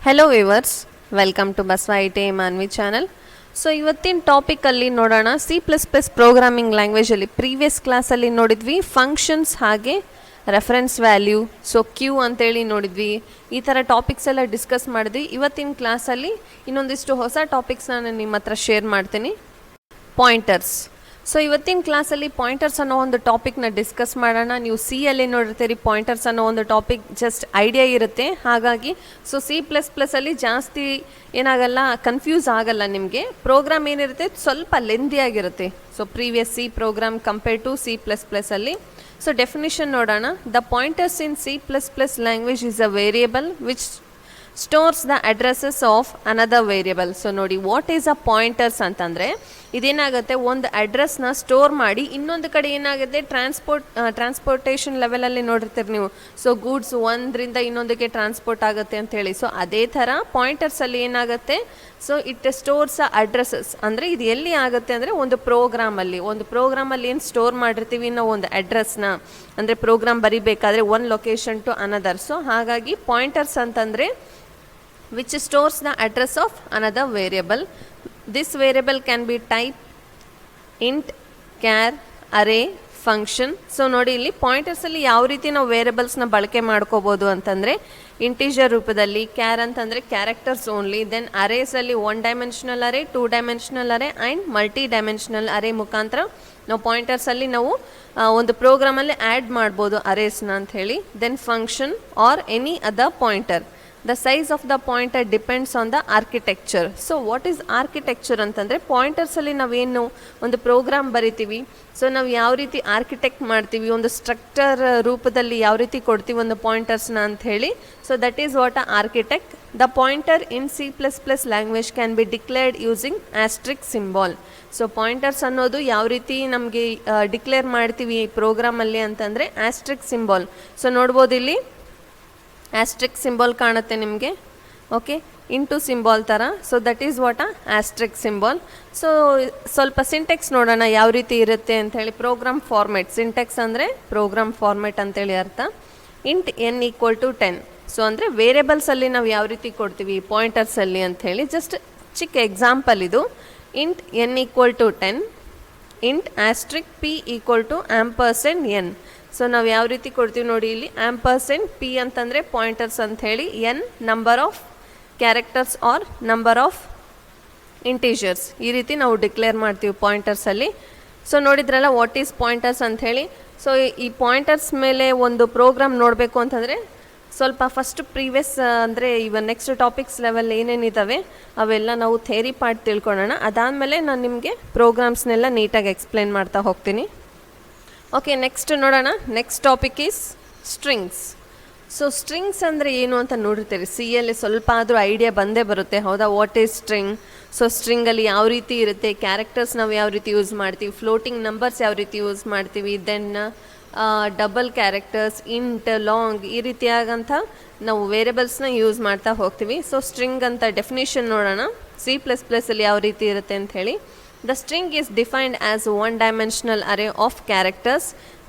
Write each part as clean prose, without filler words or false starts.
Hello viewers, welcome to Basava ITI Manvi channel. So ಇವತ್ತಿನ ಟಾಪಿಕಲ್ಲಿ ನೋಡೋಣ C++ ಪ್ರೋಗ್ರಾಮಿಂಗ್ ಲ್ಯಾಂಗ್ವೇಜಲ್ಲಿ ಪ್ರೀವಿಯಸ್ ಕ್ಲಾಸಲ್ಲಿ ನೋಡಿದ್ವಿ ಫಂಕ್ಷನ್ಸ್ ಹಾಗೆ ರೆಫರೆನ್ಸ್ ವ್ಯಾಲ್ಯೂ, ಸೊ ಕ್ಯೂ ಅಂತೇಳಿ ನೋಡಿದ್ವಿ. ಈ ಥರ ಟಾಪಿಕ್ಸ್ ಎಲ್ಲ ಡಿಸ್ಕಸ್ ಮಾಡಿದ್ವಿ. ಇವತ್ತಿನ ಕ್ಲಾಸಲ್ಲಿ ಇನ್ನೊಂದಿಷ್ಟು ಹೊಸ ಟಾಪಿಕ್ಸ್ ನಾನು ನಿಮ್ಮ ಹತ್ರ ಶೇರ್ ಮಾಡ್ತೀನಿ. ಪಾಯಿಂಟರ್ಸ್. ಸೊ ಇವತ್ತಿನ ಕ್ಲಾಸಲ್ಲಿ ಪಾಯಿಂಟರ್ಸ್ ಅನ್ನೋ ಒಂದು ಟಾಪಿಕ್ನ ಡಿಸ್ಕಸ್ ಮಾಡೋಣ. ನೀವು ಯಲ್ಲಿ ನೋಡಿರ್ತೀರಿ ಪಾಯಿಂಟರ್ಸ್ ಅನ್ನೋ ಒಂದು ಟಾಪಿಕ್ ಜಸ್ಟ್ ಐಡಿಯಾ ಇರುತ್ತೆ. ಹಾಗಾಗಿ ಸೊ C++ಅಲ್ಲಿ ಜಾಸ್ತಿ ಏನಾಗಲ್ಲ, ಕನ್ಫ್ಯೂಸ್ ಆಗಲ್ಲ ನಿಮಗೆ. ಪ್ರೋಗ್ರಾಮ್ ಏನಿರುತ್ತೆ ಸ್ವಲ್ಪ ಲೆಂದಿ ಆಗಿರುತ್ತೆ. So previous C program compare to C++ಅಲ್ಲಿ. ಸೊ ಡೆಫಿನಿಷನ್ ನೋಡೋಣ. The pointers in C++ language is a variable which stores the addresses of another variable. So ನೋಡಿ, ವಾಟ್ ಈಸ್ ಅ ಪಾಯಿಂಟರ್ಸ್ ಅಂತಂದರೆ ಇದೇನಾಗುತ್ತೆ, ಒಂದು ಅಡ್ರೆಸ್ನ ಸ್ಟೋರ್ ಮಾಡಿ ಇನ್ನೊಂದು ಕಡೆ ಏನಾಗುತ್ತೆ ಟ್ರಾನ್ಸ್ಪೋರ್ಟೇಷನ್ ಲೆವೆಲಲ್ಲಿ ನೋಡಿರ್ತೀರಿ ನೀವು. ಸೊ ಗೂಡ್ಸ್ ಒಂದರಿಂದ ಇನ್ನೊಂದಕ್ಕೆ ಟ್ರಾನ್ಸ್ಪೋರ್ಟ್ ಆಗುತ್ತೆ ಅಂತ ಹೇಳಿ. ಸೊ ಅದೇ ಥರ ಪಾಯಿಂಟರ್ಸಲ್ಲಿ ಏನಾಗುತ್ತೆ, ಸೊ ಇಟ್ ಸ್ಟೋರ್ಸ್ ಅಡ್ರೆಸಸ್. ಅಂದರೆ ಇದು ಎಲ್ಲಿ ಆಗುತ್ತೆ ಅಂದರೆ ಒಂದು ಪ್ರೋಗ್ರಾಮಲ್ಲಿ ಏನು ಸ್ಟೋರ್ ಮಾಡಿರ್ತೀವಿ ನಾವು ಒಂದು ಅಡ್ರೆಸ್ನ, ಅಂದರೆ ಪ್ರೋಗ್ರಾಮ್ ಬರಿಬೇಕಾದ್ರೆ one location to another. So ಹಾಗಾಗಿ ಪಾಯಿಂಟರ್ಸ್ ಅಂತಂದರೆ which stores the address of another variable. This variable can be type int, char, array, function. So ನೋಡಿ, ಇಲ್ಲಿ ಪಾಯಿಂಟರ್ಸಲ್ಲಿ ಯಾವ ರೀತಿ ನಾವು ವೇರಿಯಬಲ್ಸ್ನ ಬಳಕೆ ಮಾಡ್ಕೋಬೋದು ಅಂತಂದರೆ ಇಂಟಿಜರ್ ರೂಪದಲ್ಲಿ, ಕ್ಯಾರ್ ಅಂತಂದರೆ ಕ್ಯಾರೆಕ್ಟರ್ಸ್ ಓನ್ಲಿ, ದೆನ್ ಅರೇಸಲ್ಲಿ 1 dimensional array, 2 dimensional array and multi dimensional array ಮುಖಾಂತರ ನಾವು ಪಾಯಿಂಟರ್ಸಲ್ಲಿ ನಾವು ಒಂದು ಪ್ರೋಗ್ರಾಮಲ್ಲಿ ಆ್ಯಡ್ ಮಾಡ್ಬೋದು ಅರೇಸ್ನ ಅಂತ ಹೇಳಿ. Then function are any other pointer. The size of the pointer depends on the architecture. So what is architecture ಅಂತಂದರೆ ಪಾಯಿಂಟರ್ಸಲ್ಲಿ ನಾವೇನು ಒಂದು ಪ್ರೋಗ್ರಾಮ್ ಬರಿತೀವಿ, ಸೊ ನಾವು ಯಾವ ರೀತಿ ಆರ್ಕಿಟೆಕ್ಟ್ ಮಾಡ್ತೀವಿ, ಒಂದು ಸ್ಟ್ರಕ್ಚರ್ ರೂಪದಲ್ಲಿ ಯಾವ ರೀತಿ ಕೊಡ್ತೀವಿ ಒಂದು ಪಾಯಿಂಟರ್ಸ್ನ ಅಂತ ಹೇಳಿ. So that is what a architect. The pointer in C++ language can be declared using asterisk symbol. So pointers ಅನ್ನೋದು ಯಾವ ರೀತಿ ನಮಗೆ ಡಿಕ್ಲೇರ್ ಮಾಡ್ತೀವಿ ಈ ಪ್ರೋಗ್ರಾಮಲ್ಲಿ ಅಂತಂದರೆ ಆಸ್ಟ್ರಿಕ್ ಸಿಂಬಾಲ್. ಸೊ ನೋಡ್ಬೋದು ಇಲ್ಲಿ ಆಸ್ಟ್ರಿಕ್ ಸಿಂಬಾಲ್ ಕಾಣುತ್ತೆ ನಿಮಗೆ, ಓಕೆ, ಇಂಟು ಸಿಂಬಾಲ್ ಥರ. So that is what a asterisk symbol. So ಸ್ವಲ್ಪ ಸಿಂಟೆಕ್ಸ್ ನೋಡೋಣ ಯಾವ ರೀತಿ ಇರುತ್ತೆ ಅಂಥೇಳಿ. ಪ್ರೋಗ್ರಾಮ್ ಫಾರ್ಮೆಟ್, ಸಿಂಟೆಕ್ಸ್ ಅಂದರೆ ಪ್ರೋಗ್ರಾಮ್ ಫಾರ್ಮೆಟ್ ಅಂತೇಳಿ ಅರ್ಥ. Int n = 10. ಸೊ ಅಂದರೆ ವೇರಿಯಬಲ್ಸಲ್ಲಿ ನಾವು ಯಾವ ರೀತಿ ಕೊಡ್ತೀವಿ ಪಾಯಿಂಟರ್ಸಲ್ಲಿ ಅಂಥೇಳಿ. ಜಸ್ಟ್ ಚಿಕ್ಕ ಎಕ್ಸಾಂಪಲ್ ಇದು. Int n = 10, int asterisk p = $n. So ನಾವು ಯಾವ ರೀತಿ ಕೊಡ್ತೀವಿ ನೋಡಿ, ಇಲ್ಲಿ $p ಅಂತಂದರೆ ಪಾಯಿಂಟರ್ಸ್ ಅಂಥೇಳಿ, n number of characters are number of integers, ಈ ರೀತಿ ನಾವು ಡಿಕ್ಲೇರ್ ಮಾಡ್ತೀವಿ ಪಾಯಿಂಟರ್ಸಲ್ಲಿ. ಸೊ ನೋಡಿದ್ರಲ್ಲ ವಾಟ್ ಈಸ್ ಪಾಯಿಂಟರ್ಸ್ ಅಂಥೇಳಿ. ಸೊ ಈ ಪಾಯಿಂಟರ್ಸ್ ಮೇಲೆ ಒಂದು ಪ್ರೋಗ್ರಾಮ್ ನೋಡಬೇಕು ಅಂತಂದರೆ ಸ್ವಲ್ಪ ಫಸ್ಟ್ ಪ್ರೀವಿಯಸ್ ಅಂದರೆ ಇವಾಗ ನೆಕ್ಸ್ಟ್ ಟಾಪಿಕ್ಸ್ ಲೆವೆಲ್ ಏನೇನಿದ್ದಾವೆ ಅವೆಲ್ಲ ನಾವು ಥೇರಿ ಪಾರ್ಟ್ ತಿಳ್ಕೊಳ್ಳೋಣ. ಅದಾದಮೇಲೆ ನಾನು ನಿಮಗೆ ಪ್ರೋಗ್ರಾಮ್ಸ್ನೆಲ್ಲ ನೀಟಾಗಿ ಎಕ್ಸ್ಪ್ಲೇನ್ ಮಾಡ್ತಾ ಹೋಗ್ತೀನಿ. ಓಕೆ, ನೆಕ್ಸ್ಟ್ ನೋಡೋಣ. Next topic is strings. So strings ಅಂದರೆ ಏನು ಅಂತ ನೋಡಿರ್ತೀರಿ. ಯಲ್ಲಿ ಸ್ವಲ್ಪ ಆದರೂ ಐಡಿಯಾ ಬಂದೇ ಬರುತ್ತೆ, ಹೌದಾ? What is string? ಸೊ ಸ್ಟ್ರಿಂಗಲ್ಲಿ ಯಾವ ರೀತಿ ಇರುತ್ತೆ, ಕ್ಯಾರೆಕ್ಟರ್ಸ್ ನಾವು ಯಾವ ರೀತಿ ಯೂಸ್ ಮಾಡ್ತೀವಿ, ಫ್ಲೋಟಿಂಗ್ ನಂಬರ್ಸ್ ಯಾವ ರೀತಿ ಯೂಸ್ ಮಾಡ್ತೀವಿ, then double characters, int, long, ಈ ರೀತಿಯಾಗಂಥ ನಾವು ವೇರಿಯಬಲ್ಸ್ನ ಯೂಸ್ ಮಾಡ್ತಾ ಹೋಗ್ತೀವಿ. ಸೊ ಸ್ಟ್ರಿಂಗ್ ಅಂತ ಡೆಫಿನೇಷನ್ ನೋಡೋಣ, C++ಅಲ್ಲಿ ಯಾವ ರೀತಿ ಇರುತ್ತೆ ಅಂತ ಹೇಳಿ. The string is defined as one dimensional array of characters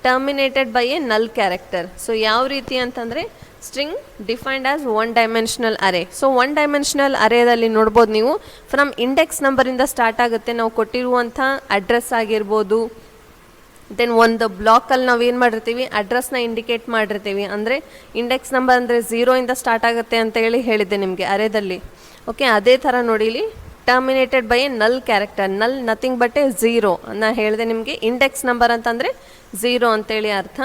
terminated by a null character. So ಯಾವ ರೀತಿ ಅಂತಂದರೆ string defined as one dimensional array. So one dimensional ಅರೇದಲ್ಲಿ ನೋಡ್ಬೋದು ನೀವು, ಫ್ರಮ್ ಇಂಡೆಕ್ಸ್ ನಂಬರಿಂದ ಸ್ಟಾರ್ಟ್ ಆಗುತ್ತೆ. ನಾವು ಕೊಟ್ಟಿರುವಂಥ ಅಡ್ರೆಸ್ ಆಗಿರ್ಬೋದು, ದೆನ್ ಒಂದು ಬ್ಲಾಕಲ್ಲಿ ನಾವು ಏನು ಮಾಡಿರ್ತೀವಿ, ಅಡ್ರೆಸ್ನ ಇಂಡಿಕೇಟ್ ಮಾಡಿರ್ತೀವಿ. ಅಂದರೆ ಇಂಡೆಕ್ಸ್ ನಂಬರ್ ಅಂದರೆ 0 ಸ್ಟಾರ್ಟ್ ಆಗುತ್ತೆ ಅಂತ ಹೇಳಿದ್ದೆ ನಿಮಗೆ ಅರೇದಲ್ಲಿ. ಓಕೆ, ಅದೇ ಥರ ನೋಡಿ ಇಲ್ಲಿ ಟರ್ಮಿನೇಟೆಡ್ ಬೈ ಎ ನಲ್ ಕ್ಯಾರೆಕ್ಟರ್. ನಲ್ ನಥಿಂಗ್ ಬಟ್ ಎ 0. ನಾನು ಹೇಳಿದೆ ನಿಮಗೆ ಇಂಡೆಕ್ಸ್ ನಂಬರ್ ಅಂತಂದರೆ 0 ಅಂತೇಳಿ ಅರ್ಥ.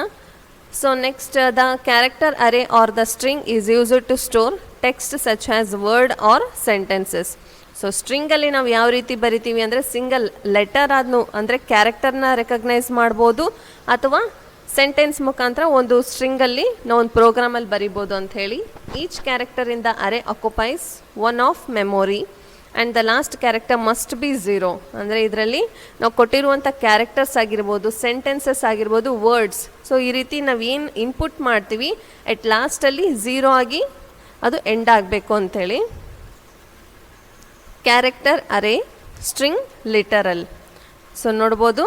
So next, the character array or the string is used to store text such as word or sentences. So ಸ್ಟ್ರಿಂಗಲ್ಲಿ ನಾವು ಯಾವ ರೀತಿ ಬರಿತೀವಿ ಅಂದರೆ ಸಿಂಗಲ್ ಲೆಟರ್ ಆದ್ನು ಅಂದರೆ ಕ್ಯಾರೆಕ್ಟರ್ನ ರೆಕಗ್ನೈಸ್ ಮಾಡ್ಬೋದು, ಅಥವಾ ಸೆಂಟೆನ್ಸ್ ಮುಖಾಂತರ ಒಂದು ಸ್ಟ್ರಿಂಗಲ್ಲಿ ನಾವು ಒಂದು ಪ್ರೋಗ್ರಾಮಲ್ಲಿ ಬರಿಬೋದು ಅಂಥೇಳಿ. Each character in the array occupies one of memory and the last character must be 0. ಅಂದರೆ ಇದರಲ್ಲಿ ನಾವು ಕೊಟ್ಟಿರುವಂಥ ಕ್ಯಾರೆಕ್ಟರ್ಸ್ ಆಗಿರ್ಬೋದು, ಸೆಂಟೆನ್ಸಸ್ ಆಗಿರ್ಬೋದು, ವರ್ಡ್ಸ್, ಸೊ ಈ ರೀತಿ ನಾವು ಏನು ಇನ್ಪುಟ್ ಮಾಡ್ತೀವಿ ಎಟ್ ಲಾಸ್ಟಲ್ಲಿ 0 ಆಗಿ ಅದು ಎಂಡ್ ಆಗಬೇಕು ಅಂಥೇಳಿ. Character array string literal. So ನೋಡ್ಬೋದು,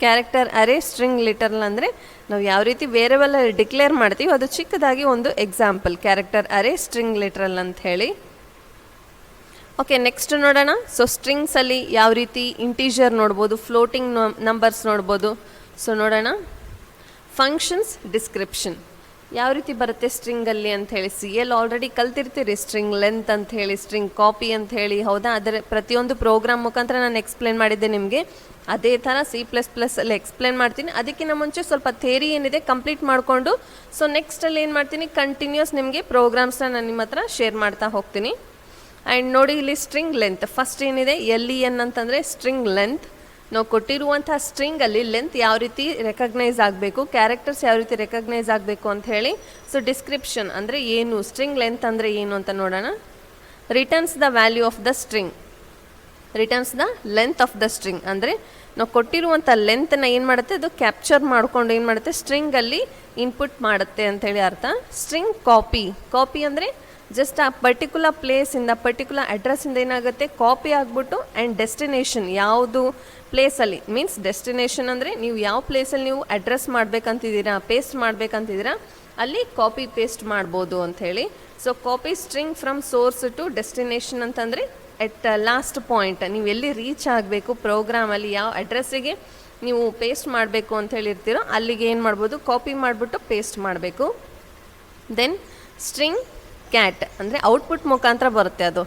ಕ್ಯಾರೆಕ್ಟರ್ ಅರೇ ಸ್ಟ್ರಿಂಗ್ ಲಿಟರಲ್ ಅಂದರೆ ನಾವು ಯಾವ ರೀತಿ ವೇರಿಯಬಲ್ ಡಿಕ್ಲೇರ್ ಮಾಡ್ತೀವಿ ಅದು ಚಿಕ್ಕದಾಗಿ ಒಂದು example, character array string literal ಅಂತ ಹೇಳಿ. ಓಕೆ, ನೆಕ್ಸ್ಟ್ ನೋಡೋಣ. ಸೊ ಸ್ಟ್ರಿಂಗ್ಸಲ್ಲಿ ಯಾವ ರೀತಿ ಇಂಟೀಜರ್ ನೋಡ್ಬೋದು, ಫ್ಲೋಟಿಂಗ್ ನಂಬರ್ಸ್ ನೋಡ್ಬೋದು. ಸೊ ನೋಡೋಣ. ಫಂಕ್ಷನ್ಸ್ ಡಿಸ್ಕ್ರಿಪ್ಷನ್ ಯಾವ ರೀತಿ ಬರುತ್ತೆ ಸ್ಟ್ರಿಂಗಲ್ಲಿ ಅಂತ ಹೇಳಿ ಸಿ ಎಲ್ ಆಲ್ರೆಡಿ ಕಲ್ತಿರ್ತೀರಿ. ಸ್ಟ್ರಿಂಗ್ ಲೆಂತ್ ಅಂತ ಹೇಳಿ, ಸ್ಟ್ರಿಂಗ್ ಕಾಪಿ ಅಂತ ಹೇಳಿ, ಹೌದಾ? ಅದರ ಪ್ರತಿಯೊಂದು ಪ್ರೋಗ್ರಾಮ್ ಮುಖಾಂತರ ನಾನು ಎಕ್ಸ್ಪ್ಲೇನ್ ಮಾಡಿದ್ದೆ ನಿಮಗೆ. ಅದೇ ಥರ C++ ಅಲ್ಲಿ ಎಕ್ಸ್ಪ್ಲೇನ್ ಮಾಡ್ತೀನಿ. ಅದಕ್ಕಿಂತ ಮುಂಚೆ ಸ್ವಲ್ಪ ಥೇರಿ ಏನಿದೆ ಕಂಪ್ಲೀಟ್ ಮಾಡಿಕೊಂಡು ಸೊ ನೆಕ್ಸ್ಟಲ್ಲಿ ಏನು ಮಾಡ್ತೀನಿ, ಕಂಟಿನ್ಯೂಸ್ ನಿಮಗೆ ಪ್ರೋಗ್ರಾಮ್ಸ್ನ ನಾನು ನಿಮ್ಮ ಹತ್ರ ಶೇರ್ ಮಾಡ್ತಾ ಹೋಗ್ತೀನಿ. ಆ್ಯಂಡ್ ನೋಡಿ, ಇಲ್ಲಿ ಸ್ಟ್ರಿಂಗ್ ಲೆಂತ್ ಫಸ್ಟ್ ಏನಿದೆ, LEN ಅಂತಂದರೆ ಸ್ಟ್ರಿಂಗ್ ಲೆಂತ್. ನಾವು ಕೊಟ್ಟಿರುವಂಥ ಸ್ಟ್ರಿಂಗಲ್ಲಿ ಲೆಂತ್ ಯಾವ ರೀತಿ ರೆಕಗ್ನೈಸ್ ಆಗಬೇಕು, ಕ್ಯಾರೆಕ್ಟರ್ಸ್ ಯಾವ ರೀತಿ ರೆಕಗ್ನೈಸ್ ಆಗಬೇಕು ಅಂತ ಹೇಳಿ. ಸೊ ಡಿಸ್ಕ್ರಿಪ್ಷನ್ ಅಂದರೆ ಏನು, ಸ್ಟ್ರಿಂಗ್ ಲೆಂತ್ ಅಂದರೆ ಏನು ಅಂತ ನೋಡೋಣ. Returns the value of the string, returns the length of the string ಅಂದರೆ ನಾವು ಕೊಟ್ಟಿರುವಂಥ ಲೆಂತನ್ನ ಏನು ಮಾಡುತ್ತೆ, ಅದು ಕ್ಯಾಪ್ಚರ್ ಮಾಡ್ಕೊಂಡು ಏನು ಮಾಡುತ್ತೆ, ಸ್ಟ್ರಿಂಗಲ್ಲಿ ಇನ್ಪುಟ್ ಮಾಡುತ್ತೆ ಅಂಥೇಳಿ ಅರ್ಥ. ಸ್ಟ್ರಿಂಗ್ ಕಾಪಿ, ಕಾಪಿ ಅಂದರೆ ಜಸ್ಟ್ ಆ ಪರ್ಟಿಕ್ಯುಲರ್ ಪ್ಲೇಸಿಂದ ಪರ್ಟಿಕ್ಯುಲರ್ ಅಡ್ರೆಸ್ಸಿಂದ ಏನಾಗುತ್ತೆ, ಕಾಪಿ ಆಗಿಬಿಟ್ಟು ಆ್ಯಂಡ್ ಡೆಸ್ಟಿನೇಷನ್ ಯಾವುದು ಪ್ಲೇಸಲ್ಲಿ, ಮೀನ್ಸ್ ಡೆಸ್ಟಿನೇಷನ್ ಅಂದರೆ ನೀವು ಯಾವ ಪ್ಲೇಸಲ್ಲಿ ನೀವು ಅಡ್ರೆಸ್ ಮಾಡಬೇಕಂತಿದ್ದೀರಾ, ಪೇಸ್ಟ್ ಮಾಡಬೇಕಂತಿದ್ದೀರಾ, ಅಲ್ಲಿ ಕಾಪಿ ಪೇಸ್ಟ್ ಮಾಡ್ಬೋದು ಅಂಥೇಳಿ. So copy string from source to destination ಅಂತಂದರೆ ಎಟ್ ಲಾಸ್ಟ್ ಪಾಯಿಂಟ್ ನೀವು ಎಲ್ಲಿ ರೀಚ್ ಆಗಬೇಕು ಪ್ರೋಗ್ರಾಮಲ್ಲಿ, ಯಾವ ಅಡ್ರೆಸ್ಸಿಗೆ ನೀವು ಪೇಸ್ಟ್ ಮಾಡಬೇಕು ಅಂತ ಹೇಳಿರ್ತೀರೋ ಅಲ್ಲಿಗೆ ಏನು ಮಾಡ್ಬೋದು, ಕಾಪಿ ಮಾಡಿಬಿಟ್ಟು ಪೇಸ್ಟ್ ಮಾಡಬೇಕು. ದೆನ್ ಸ್ಟ್ರಿಂಗ್ ಕ್ಯಾಟ್ ಅಂದರೆ ಔಟ್ಪುಟ್ ಮುಖಾಂತರ ಬರುತ್ತೆ, ಅದು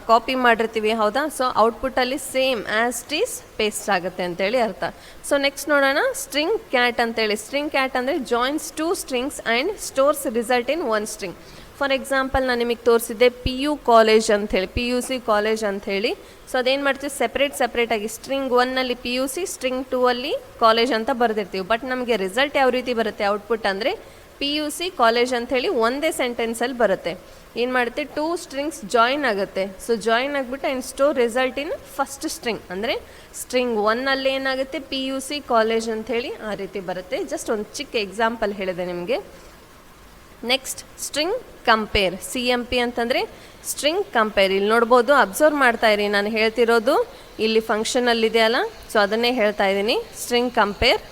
ಕಾಪಿ ಮಾಡಿರ್ತೀವಿ, ಹೌದಾ? ಸೊ ಔಟ್ಪುಟ್ಟಲ್ಲಿ same as it is paste ಆಗುತ್ತೆ ಅಂತೇಳಿ ಅರ್ಥ. ಸೊ ನೆಕ್ಸ್ಟ್ ನೋಡೋಣ, ಸ್ಟ್ರಿಂಗ್ ಕ್ಯಾಟ್ ಅಂತೇಳಿ. ಸ್ಟ್ರಿಂಗ್ ಕ್ಯಾಟ್ ಅಂದರೆ joins 2 strings and stores result in 1 string. For example ನಾನು ನಿಮಗೆ ತೋರಿಸಿದ್ದೆ PU ಕಾಲೇಜ್ ಅಂಥೇಳಿ, PUC ಕಾಲೇಜ್ ಅಂಥೇಳಿ. ಸೊ ಅದೇನು ಮಾಡ್ತೀವಿ, ಸೆಪ್ರೇಟಾಗಿ ಸ್ಟ್ರಿಂಗ್ 1ನಲ್ಲಿ PUC, ಸ್ಟ್ರಿಂಗ್ 2ಅಲ್ಲಿ ಕಾಲೇಜ್ ಅಂತ ಬರೆದಿರ್ತೀವಿ. ಬಟ್ ನಮಗೆ ರಿಸಲ್ಟ್ ಯಾವ ರೀತಿ ಬರುತ್ತೆ, ಔಟ್ಪುಟ್ ಅಂದರೆ PUC ಕಾಲೇಜ್ ಅಂಥೇಳಿ ಒಂದೇ ಸೆಂಟೆನ್ಸಲ್ಲಿ ಬರುತ್ತೆ. ಏನು ಮಾಡುತ್ತೆ, 2 ಸ್ಟ್ರಿಂಗ್ಸ್ ಜಾಯಿನ್ ಆಗುತ್ತೆ. ಸೊ ಜಾಯಿನ್ ಆಗಿಬಿಟ್ಟು and store result in first string ಅಂದರೆ ಸ್ಟ್ರಿಂಗ್ 1ನಲ್ಲಿ ಏನಾಗುತ್ತೆ, PUC ಕಾಲೇಜ್ ಅಂಥೇಳಿ ಆ ರೀತಿ ಬರುತ್ತೆ. ಜಸ್ಟ್ ಒಂದು ಚಿಕ್ಕ ಎಕ್ಸಾಂಪಲ್ ಹೇಳಿದೆ ನಿಮಗೆ. ನೆಕ್ಸ್ಟ್ ಸ್ಟ್ರಿಂಗ್ ಕಂಪೇರ್, CMP ಅಂತಂದರೆ ಸ್ಟ್ರಿಂಗ್ ಕಂಪೇರ್. ಇಲ್ಲಿ ನೋಡ್ಬೋದು, ಅಬ್ಸರ್ವ್ ಮಾಡ್ತಾ ಇರಿ, ನಾನು ಹೇಳ್ತಿರೋದು ಇಲ್ಲಿ ಫಂಕ್ಷನಲ್ಲಿದೆ ಅಲ್ಲ, ಸೊ ಅದನ್ನೇ ಹೇಳ್ತಾ ಇದ್ದೀನಿ, ಸ್ಟ್ರಿಂಗ್ ಕಂಪೇರ್.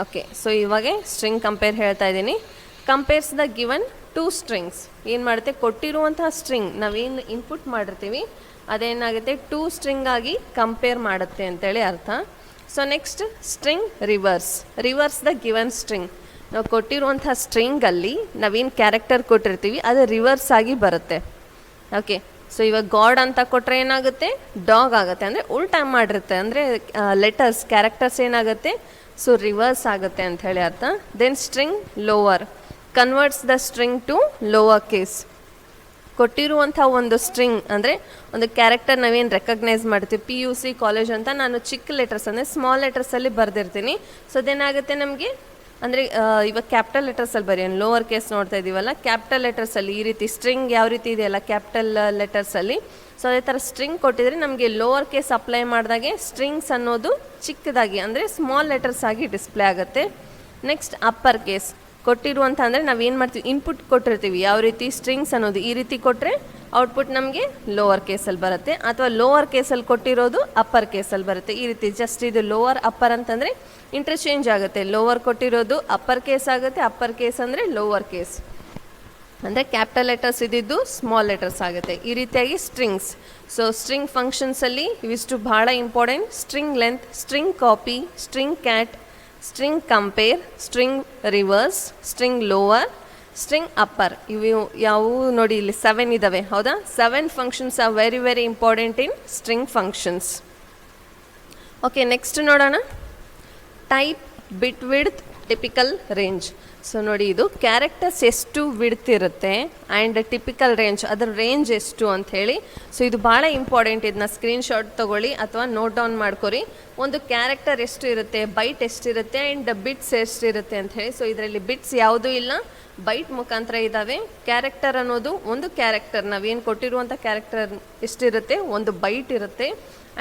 ಓಕೆ, ಸೊ ಇವಾಗ ಸ್ಟ್ರಿಂಗ್ ಕಂಪೇರ್ ಹೇಳ್ತಾ ಇದ್ದೀನಿ. Compares the given 2 strings. ಏನು ಮಾಡುತ್ತೆ, ಕೊಟ್ಟಿರುವಂತಹ ಸ್ಟ್ರಿಂಗ್ ನಾವೇನು ಇನ್ಪುಟ್ ಮಾಡಿರ್ತೀವಿ ಅದೇನಾಗುತ್ತೆ 2 ಸ್ಟ್ರಿಂಗ್ ಆಗಿ ಕಂಪೇರ್ ಮಾಡುತ್ತೆ ಅಂತೇಳಿ ಅರ್ಥ. So next string reverse the given string. ನಾವು ಕೊಟ್ಟಿರುವಂಥ ಸ್ಟ್ರಿಂಗಲ್ಲಿ ನಾವೇನು ಕ್ಯಾರೆಕ್ಟರ್ ಕೊಟ್ಟಿರ್ತೀವಿ ಅದು ರಿವರ್ಸ್ ಆಗಿ ಬರುತ್ತೆ. ಓಕೆ, ಸೊ ಇವಾಗ ಗಾಡ್ ಅಂತ ಕೊಟ್ಟರೆ ಏನಾಗುತ್ತೆ, ಡಾಗ್ ಆಗುತ್ತೆ, ಅಂದರೆ ಉಲ್ಟಾ ಮಾಡಿರುತ್ತೆ, ಅಂದರೆ ಲೆಟರ್ಸ್ ಕ್ಯಾರೆಕ್ಟರ್ಸ್ ಏನಾಗುತ್ತೆ, ಸೊ ರಿವರ್ಸ್ ಆಗುತ್ತೆ ಅಂತ ಹೇಳಿ ಅರ್ಥ. Then string lower converts the string to lower case. ಕೊಟ್ಟಿರುವಂಥ ಒಂದು ಸ್ಟ್ರಿಂಗ್ ಅಂದರೆ ಒಂದು ಕ್ಯಾರೆಕ್ಟರ್ ನಾವೇನು ರೆಕಗ್ನೈಸ್ ಮಾಡ್ತೀವಿ, PUC ಕಾಲೇಜ್ ಅಂತ ನಾನು ಚಿಕ್ಕ ಲೆಟರ್ಸ್ ಅಂದರೆ ಸ್ಮಾಲ್ ಲೆಟರ್ಸಲ್ಲಿ ಬರೆದಿರ್ತೀನಿ. ಸೊ ಅದೇನಾಗುತ್ತೆ ನಮಗೆ ಅಂದರೆ ಇವಾಗ ಕ್ಯಾಪಿಟಲ್ ಲೆಟರ್ಸಲ್ಲಿ ಬರೆಯೋಣ, ಲೋವರ್ ಕೇಸ್ ನೋಡ್ತಾ ಇದ್ದೀವಲ್ಲ, ಕ್ಯಾಪಿಟಲ್ ಲೆಟರ್ಸಲ್ಲಿ ಈ ರೀತಿ ಸ್ಟ್ರಿಂಗ್ ಯಾವ ರೀತಿ ಇದೆಯಲ್ಲ ಕ್ಯಾಪಿಟಲ್ ಲೆಟರ್ಸಲ್ಲಿ, ಸೊ ಅದೇ ಥರ ಸ್ಟ್ರಿಂಗ್ ಕೊಟ್ಟಿದ್ರೆ ನಮಗೆ ಲೋವರ್ ಕೇಸ್ ಅಪ್ಲೈ ಮಾಡಿದಾಗೆ ಸ್ಟ್ರಿಂಗ್ಸ್ ಅನ್ನೋದು ಚಿಕ್ಕದಾಗಿ ಅಂದರೆ ಸ್ಮಾಲ್ ಲೆಟರ್ಸ್ ಆಗಿ ಡಿಸ್ಪ್ಲೇ ಆಗುತ್ತೆ. ನೆಕ್ಸ್ಟ್ ಅಪ್ಪರ್ ಕೇಸ್ ಕೊಟ್ಟಿರುವಂಥ ಅಂದರೆ ನಾವೇನು ಮಾಡ್ತೀವಿ, ಇನ್ಪುಟ್ ಕೊಟ್ಟಿರ್ತೀವಿ ಯಾವ ರೀತಿ, ಸ್ಟ್ರಿಂಗ್ಸ್ ಅನ್ನೋದು ಈ ರೀತಿ ಕೊಟ್ಟರೆ ಔಟ್ಪುಟ್ ನಮಗೆ ಲೋವರ್ ಕೇಸಲ್ಲಿ ಬರುತ್ತೆ, ಅಥವಾ ಲೋವರ್ ಕೇಸಲ್ಲಿ ಕೊಟ್ಟಿರೋದು ಅಪ್ಪರ್ ಕೇಸಲ್ಲಿ ಬರುತ್ತೆ. ಈ ರೀತಿ ಜಸ್ಟ್ ಇದು ಲೋವರ್ ಅಪ್ಪರ್ ಅಂತಂದರೆ ಇಂಟರ್ಚೇಂಜ್ ಆಗುತ್ತೆ, ಲೋವರ್ ಕೊಟ್ಟಿರೋದು ಅಪ್ಪರ್ ಕೇಸ್ ಆಗುತ್ತೆ, ಅಪ್ಪರ್ ಕೇಸ್ ಅಂದರೆ ಲೋವರ್ ಕೇಸ್ ಅಂದರೆ ಕ್ಯಾಪಿಟಲ್ ಲೆಟರ್ಸ್ ಇದ್ದಿದ್ದು ಸ್ಮಾಲ್ ಲೆಟರ್ಸ್ ಆಗುತ್ತೆ. ಈ ರೀತಿಯಾಗಿ ಸ್ಟ್ರಿಂಗ್ಸ್. ಸೊ ಸ್ಟ್ರಿಂಗ್ ಫಂಕ್ಷನ್ಸಲ್ಲಿ ಇವಿಷ್ಟು ಭಾಳ important. String length, string copy, string cat, string compare, string reverse, string lower, string upper. ಇವು ಯಾವುವು ನೋಡಿ ಇಲ್ಲಿ 7 ಇದ್ದಾವೆ, ಹೌದಾ? 7 functions are very very important in string functions. Okay, next ನೋಡೋಣ. ಟೈಪ್, ಬಿಟ್ ವಿಡ್ತ್, ಟಿಪಿಕಲ್ ರೇಂಜ್. ಸೊ ನೋಡಿ, ಇದು ಕ್ಯಾರೆಕ್ಟರ್ಸ್ ಎಷ್ಟು ವಿಡ್ತ್ ಇರುತ್ತೆ ಆ್ಯಂಡ್ ಟಿಪಿಕಲ್ ರೇಂಜ್, ಅದರ ರೇಂಜ್ ಎಷ್ಟು ಅಂಥೇಳಿ. ಸೊ ಇದು ಭಾಳ ಇಂಪಾರ್ಟೆಂಟ್. ಇದನ್ನ ಸ್ಕ್ರೀನ್ಶಾಟ್ ತೊಗೊಳ್ಳಿ ಅಥವಾ ನೋಟ್ ಡೌನ್ ಮಾಡ್ಕೊರಿ. ಒಂದು ಕ್ಯಾರೆಕ್ಟರ್ ಎಷ್ಟು ಇರುತ್ತೆ, ಬೈಟ್ ಎಷ್ಟಿರುತ್ತೆ ಆ್ಯಂಡ್ ಬಿಟ್ಸ್ ಎಷ್ಟಿರುತ್ತೆ ಅಂಥೇಳಿ. ಸೊ ಇದರಲ್ಲಿ ಬಿಟ್ಸ್ ಯಾವುದೂ ಇಲ್ಲ, ಬೈಟ್ ಮುಖಾಂತರ ಇದ್ದಾವೆ. ಕ್ಯಾರೆಕ್ಟರ್ ಅನ್ನೋದು ಒಂದು ಕ್ಯಾರೆಕ್ಟರ್, ನಾವೇನು ಕೊಟ್ಟಿರುವಂಥ ಕ್ಯಾರೆಕ್ಟರ್ ಎಷ್ಟಿರುತ್ತೆ, ಒಂದು ಬೈಟ್ ಇರುತ್ತೆ.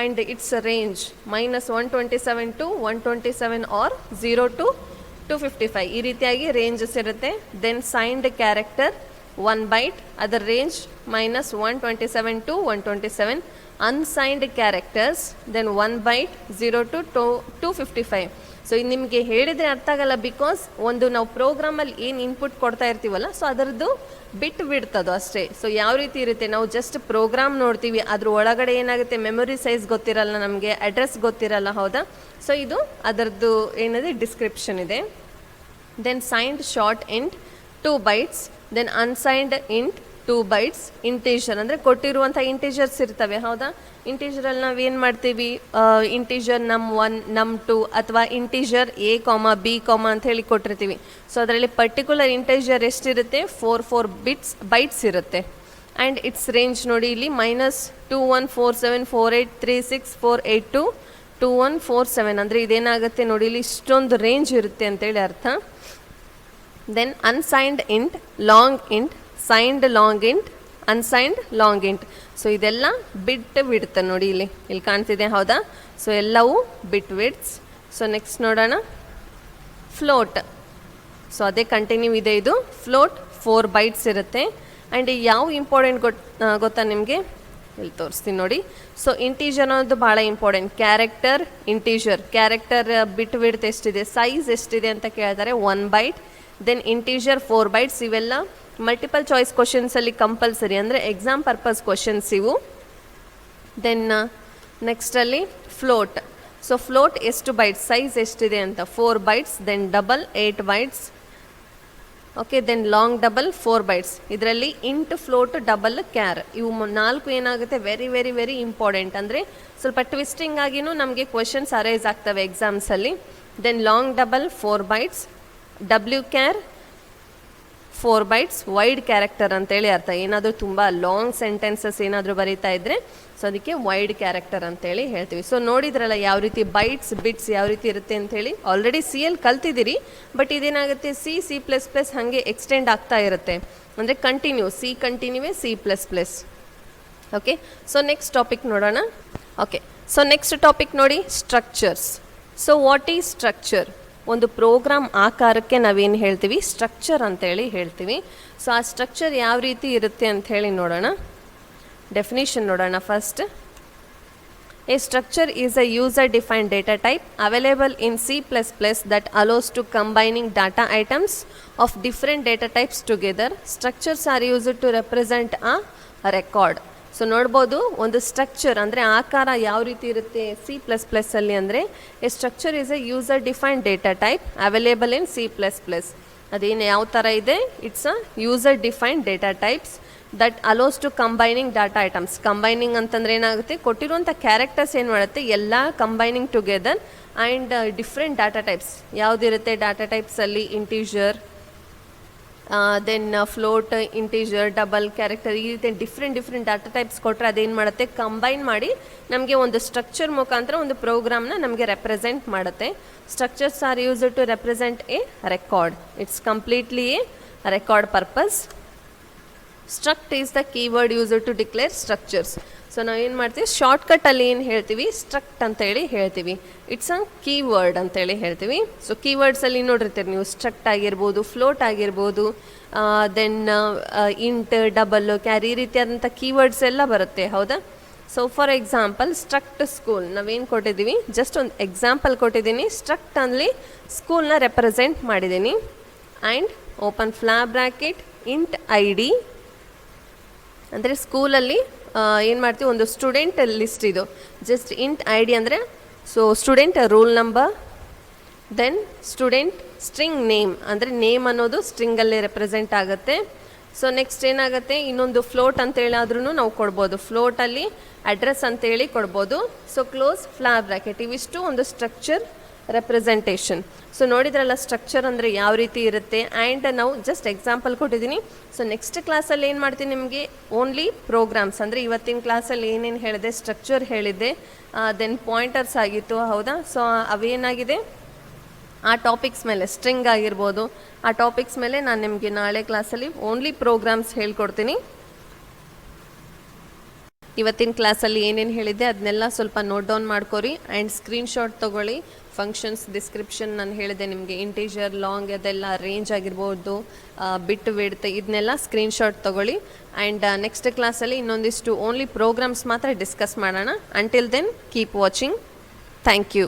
And its range -127 to 127 or 0 to 255 ಈ ರೀತಿಯಾಗಿ ರೇಂಜಸ್ ಇರುತ್ತೆ. ದೆನ್ ಸೈನ್ಡ್ ಕ್ಯಾರೆಕ್ಟರ್ 1 ಬೈಟ್, ಅದರ range -127 to 127. Unsigned characters then 1 byte 0 to 255. So ಇದು ನಿಮಗೆ ಹೇಳಿದರೆ ಅರ್ಥ ಆಗಲ್ಲ, ಬಿಕಾಸ್ ಒಂದು ನಾವು ಪ್ರೋಗ್ರಾಮಲ್ಲಿ ಏನು ಇನ್ಪುಟ್ ಕೊಡ್ತಾ ಇರ್ತೀವಲ್ಲ, ಸೊ ಅದರದ್ದು ಬಿಟ್ಟು ಬಿಡ್ತದೋ ಅಷ್ಟೇ. ಸೊ ಯಾವ ರೀತಿ ಇರುತ್ತೆ, ನಾವು ಜಸ್ಟ್ ಪ್ರೋಗ್ರಾಮ್ ನೋಡ್ತೀವಿ, ಅದ್ರ ಒಳಗಡೆ ಏನಾಗುತ್ತೆ, ಮೆಮೊರಿ ಸೈಜ್ ಗೊತ್ತಿರಲ್ಲ, ನಮಗೆ ಅಡ್ರೆಸ್ ಗೊತ್ತಿರಲ್ಲ, ಹೌದಾ. ಸೊ ಇದು ಅದರದ್ದು ಏನಿದೆ ಡಿಸ್ಕ್ರಿಪ್ಷನ್ ಇದೆ. Then signed short int 2 bytes, then unsigned int 2 bytes, integer ಅಂದರೆ ಕೊಟ್ಟಿರುವಂಥ ಇಂಟೀಜರ್ಸ್ ಇರ್ತವೆ, ಹೌದಾ. ಇಂಟೀಜರಲ್ಲಿ ನಾವು ಏನು ಮಾಡ್ತೀವಿ, ಇಂಟೀಜರ್ num1 num2 ಅಥವಾ ಇಂಟೀಜರ್ a, b, ಅಂತ ಹೇಳಿ ಕೊಟ್ಟಿರ್ತೀವಿ. ಸೊ ಅದರಲ್ಲಿ ಪರ್ಟಿಕ್ಯುಲರ್ ಇಂಟೀಜರ್ ಎಷ್ಟಿರುತ್ತೆ, 4 bytes ಇರುತ್ತೆ. ಆ್ಯಂಡ್ ಇಟ್ಸ್ ರೇಂಜ್ ನೋಡಿ ಇಲ್ಲಿ -2147483648 2147 ಅಂದರೆ ಇದೇನಾಗುತ್ತೆ ನೋಡಿ ಇಲ್ಲಿ ಇಷ್ಟೊಂದು ರೇಂಜ್ ಇರುತ್ತೆ ಅಂತೇಳಿ ಅರ್ಥ. Then unsigned int, long int, signed long int, unsigned long int. So ಇದೆಲ್ಲ ಬಿಟ್ ಬಿಡ್ತೆ ನೋಡಿ ಇಲ್ಲಿ ಕಾಣ್ತಿದೆ, ಹೌದಾ. ಸೊ ಎಲ್ಲವೂ ಬಿಟ್ ವಿಡ್ಸ್. ಸೊ ನೆಕ್ಸ್ಟ್ ನೋಡೋಣ ಫ್ಲೋಟ್. ಸೊ ಅದೇ ಕಂಟಿನ್ಯೂ ಇದೆ, ಇದು ಫ್ಲೋಟ್ 4 bytes ಇರುತ್ತೆ. ಆ್ಯಂಡ್ ಯಾವ ಇಂಪಾರ್ಟೆಂಟ್ ಗೊತ್ತಾ ನಿಮಗೆ, ಇಲ್ಲಿ ತೋರಿಸ್ತೀನಿ ನೋಡಿ. ಸೊ ಇಂಟೀಜರ್ ಅನ್ನೋದು ಭಾಳ important. Character integer, character bit width ಎಷ್ಟಿದೆ, ಸೈಜ್ ಎಷ್ಟಿದೆ ಅಂತ ಕೇಳ್ತಾರೆ, 1 byte. Then integer 4 bytes. ಇವೆಲ್ಲ ಮಲ್ಟಿಪಲ್ ಚಾಯ್ಸ್ ಕ್ವಶನ್ಸಲ್ಲಿ ಕಂಪಲ್ಸರಿ, ಅಂದರೆ ಎಕ್ಸಾಮ್ ಪರ್ಪಸ್ ಕ್ವಶನ್ಸ್ ಇವು. ದೆನ್ ನೆಕ್ಸ್ಟಲ್ಲಿ ಫ್ಲೋಟ್. ಸೊ ಫ್ಲೋಟ್ ಎಷ್ಟು ಬೈಟ್ಸ್, ಸೈಜ್ ಎಷ್ಟಿದೆ ಅಂತ 4 bytes. Then double 8 bytes. Okay, then long double 4 bytes. ಇದರಲ್ಲಿ ಇಂಟ್, ಫ್ಲೋಟ್, ಡಬಲ್, ಕ್ಯಾರ್ ಇವು 4 ಏನಾಗುತ್ತೆ ವೆರಿ ವೆರಿ ವೆರಿ ಇಂಪಾರ್ಟೆಂಟ್. ಅಂದರೆ ಸ್ವಲ್ಪ ಟ್ವಿಸ್ಟಿಂಗ್ ಆಗಿನೂ ನಮಗೆ ಕ್ವಶನ್ಸ್ ಅರೈಸ್ ಆಗ್ತವೆ ಎಕ್ಸಾಮ್ಸಲ್ಲಿ. Then long double 4 bytes, W char 4 bytes, wide character ಅಂತೇಳಿ ಅರ್ಥ. ಏನಾದರೂ ತುಂಬ ಲಾಂಗ್ ಸೆಂಟೆನ್ಸಸ್ ಏನಾದರೂ ಬರೀತಾ ಇದ್ದರೆ ಸೊ ಅದಕ್ಕೆ ವೈಡ್ ಕ್ಯಾರೆಕ್ಟರ್ ಅಂತೇಳಿ ಹೇಳ್ತೀವಿ. ಸೊ ನೋಡಿದ್ರಲ್ಲ ಯಾವ ರೀತಿ ಬೈಟ್ಸ್ ಬಿಟ್ಸ್ ಯಾವ ರೀತಿ ಇರುತ್ತೆ ಅಂಥೇಳಿ. ಆಲ್ರೆಡಿ CL ಕಲ್ತಿದ್ದೀರಿ, ಬಟ್ ಇದೇನಾಗುತ್ತೆ C++ ಹಾಗೆ ಎಕ್ಸ್ಟೆಂಡ್ ಆಗ್ತಾ ಇರುತ್ತೆ, ಅಂದರೆ continue C++. Okay, so next topic ನೋಡೋಣ. ಓಕೆ, ಸೊ ನೆಕ್ಸ್ಟ್ ಟಾಪಿಕ್ ನೋಡಿ, structures. So what is structure? ಒಂದು ಪ್ರೋಗ್ರಾಮ್ ಆಕಾರಕ್ಕೆ ನಾವೇನು ಹೇಳ್ತೀವಿ, ಸ್ಟ್ರಕ್ಚರ್ ಅಂತೇಳಿ ಹೇಳ್ತೀವಿ. ಸೊ ಆ ಸ್ಟ್ರಕ್ಚರ್ ಯಾವ ರೀತಿ ಇರುತ್ತೆ ಅಂಥೇಳಿ ನೋಡೋಣ. ಡೆಫಿನಿಷನ್ ನೋಡೋಣ first. A structure is a user defined data type available in C++ that allows to combining data items of different data types together. Structures are used to represent a record. So ನೋಡ್ಬೋದು, ಒಂದು structure ಅಂದರೆ ಆಕಾರ ಯಾವ ರೀತಿ ಇರುತ್ತೆ C++ ಅಲ್ಲಿ ಅಂದರೆ, a structure is a user defined data type available in C++. ಅದೇನು ಯಾವ ಥರ ಇದೆ, it's a user defined data types that allows to combining data items. Combining ಅಂತಂದರೆ ಏನಾಗುತ್ತೆ, ಕೊಟ್ಟಿರುವಂಥ ಕ್ಯಾರೆಕ್ಟರ್ಸ್ ಏನು ಮಾಡುತ್ತೆ, ಎಲ್ಲ combining together and different data types ಯಾವುದಿರುತ್ತೆ ಡಾಟಾ ಟೈಪ್ಸಲ್ಲಿ, integer, then float, integer, double, character, ಈ ರೀತಿ ಡಿಫ್ರೆಂಟ್ ಡಾಟಾ ಟೈಪ್ಸ್ ಕೊಟ್ಟರೆ ಅದೇನು ಮಾಡುತ್ತೆ, ಕಂಬೈನ್ ಮಾಡಿ ನಮಗೆ ಒಂದು ಸ್ಟ್ರಕ್ಚರ್ ಮುಖಾಂತರ ಒಂದು ಪ್ರೋಗ್ರಾಮ್ನ ನಮಗೆ ರೆಪ್ರೆಸೆಂಟ್ ಮಾಡುತ್ತೆ. Structures are used to represent a record. It's completely a record purpose. Struct is the keyword used to declare structures. So ನಾವೇನು ಮಾಡ್ತೀವಿ, ಶಾರ್ಟ್ಕಟ್ಟಲ್ಲಿ ಏನು ಹೇಳ್ತೀವಿ, ಸ್ಟ್ರಕ್ಟ್ ಅಂತೇಳಿ ಹೇಳ್ತೀವಿ. ಇಟ್ಸ್ ಅ ಕೀವರ್ಡ್ ಅಂತೇಳಿ ಹೇಳ್ತೀವಿ. ಸೊ ಕೀವರ್ಡ್ಸಲ್ಲಿ ನೋಡಿರ್ತೀರಿ ನೀವು, ಸ್ಟ್ರಕ್ಟ್ ಆಗಿರ್ಬೋದು, ಫ್ಲೋಟ್ ಆಗಿರ್ಬೋದು, ದೆನ್ ಇಂಟ್, ಡಬಲ್, ಕ್ಯಾರಿ, ಈ ರೀತಿಯಾದಂಥ ಕೀವರ್ಡ್ಸ್ ಎಲ್ಲ ಬರುತ್ತೆ, ಹೌದಾ. So for example struct school ನಾವೇನು ಕೊಟ್ಟಿದ್ದೀವಿ, ಜಸ್ಟ್ ಒಂದು ಎಕ್ಸಾಂಪಲ್ ಕೊಟ್ಟಿದ್ದೀನಿ. ಸ್ಟ್ರಕ್ಟ್ ಅಲ್ಲಿ ಸ್ಕೂಲ್ನ ರೆಪ್ರೆಸೆಂಟ್ ಮಾಡಿದ್ದೀನಿ. And open flag bracket int ID ಅಂದರೆ ಸ್ಕೂಲಲ್ಲಿ ಏನು ಮಾಡ್ತೀವಿ, ಒಂದು ಸ್ಟೂಡೆಂಟ್ ಲಿಸ್ಟ್ ಇದು. ಜಸ್ಟ್ ಇಂಟ್ ID ಅಂದರೆ so student roll number, then student string name ಅಂದರೆ ನೇಮ್ ಅನ್ನೋದು ಸ್ಟ್ರಿಂಗಲ್ಲೇ ರೆಪ್ರೆಸೆಂಟ್ ಆಗುತ್ತೆ. ಸೊ ನೆಕ್ಸ್ಟ್ ಏನಾಗುತ್ತೆ, ಇನ್ನೊಂದು ಫ್ಲೋಟ್ ಅಂತೇಳಾದ್ರೂ ನಾವು ಕೊಡ್ಬೋದು, ಫ್ಲೋಟಲ್ಲಿ ಅಡ್ರೆಸ್ ಅಂತೇಳಿ ಕೊಡ್ಬೋದು. So close flag bracket. ಇವಿಷ್ಟು ಒಂದು ಸ್ಟ್ರಕ್ಚರ್ ರೆಪ್ರೆಸೆಂಟೇಷನ್. ಸೊ ನೋಡಿದ್ರಲ್ಲ ಸ್ಟ್ರಕ್ಚರ್ ಅಂದರೆ ಯಾವ ರೀತಿ ಇರುತ್ತೆ. ಆ್ಯಂಡ್ ನಾವು ಜಸ್ಟ್ ಎಕ್ಸಾಂಪಲ್ ಕೊಟ್ಟಿದ್ದೀನಿ. ಸೊ ನೆಕ್ಸ್ಟ್ ಕ್ಲಾಸಲ್ಲಿ ಏನು ಮಾಡ್ತೀನಿ, ನಿಮಗೆ ಓನ್ಲಿ ಪ್ರೋಗ್ರಾಮ್ಸ್ ಅಂದರೆ ಇವತ್ತಿನ ಕ್ಲಾಸಲ್ಲಿ ಏನೇನು ಹೇಳಿದೆ, ಸ್ಟ್ರಕ್ಚರ್ ಹೇಳಿದ್ದೆ, ದೆನ್ ಪಾಯಿಂಟರ್ಸ್ ಆಗಿತ್ತು, ಹೌದಾ. ಸೊ ಅವೇನಾಗಿದೆ ಆ ಟಾಪಿಕ್ಸ್ ಮೇಲೆ, ಸ್ಟ್ರಿಂಗ್ ಆಗಿರ್ಬೋದು, ಆ ಟಾಪಿಕ್ಸ್ ಮೇಲೆ ನಾನು ನಿಮಗೆ ನಾಳೆ ಕ್ಲಾಸಲ್ಲಿ ಓನ್ಲಿ ಪ್ರೋಗ್ರಾಮ್ಸ್ ಹೇಳ್ಕೊಡ್ತೀನಿ. ಇವತ್ತಿನ ಕ್ಲಾಸಲ್ಲಿ ಏನೇನು ಹೇಳಿದ್ದೆ ಅದನ್ನೆಲ್ಲ ಸ್ವಲ್ಪ ನೋಟ್ ಡೌನ್ ಮಾಡ್ಕೊರಿ ಆ್ಯಂಡ್ ಸ್ಕ್ರೀನ್ಶಾಟ್ ತೊಗೊಳ್ಳಿ. ಫಂಕ್ಷನ್ಸ್ ಡಿಸ್ಕ್ರಿಪ್ಷನ್ ನಾನು ಹೇಳಿದೆ ನಿಮಗೆ, ಇಂಟೀಜರ್, ಲಾಂಗ್, ಅದೆಲ್ಲ ರೇಂಜ್ ಆಗಿರ್ಬೋದು, ಬಿಟ್ ವಿಡ್ತ್, ಇದನ್ನೆಲ್ಲ ಸ್ಕ್ರೀನ್ಶಾಟ್ ತೊಗೊಳ್ಳಿ. ಆ್ಯಂಡ್ ನೆಕ್ಸ್ಟ್ ಕ್ಲಾಸಲ್ಲಿ ಇನ್ನೊಂದಿಷ್ಟು ಓನ್ಲಿ ಪ್ರೋಗ್ರಾಮ್ಸ್ ಮಾತ್ರ ಡಿಸ್ಕಸ್ ಮಾಡೋಣ. Until then keep watching. Thank you.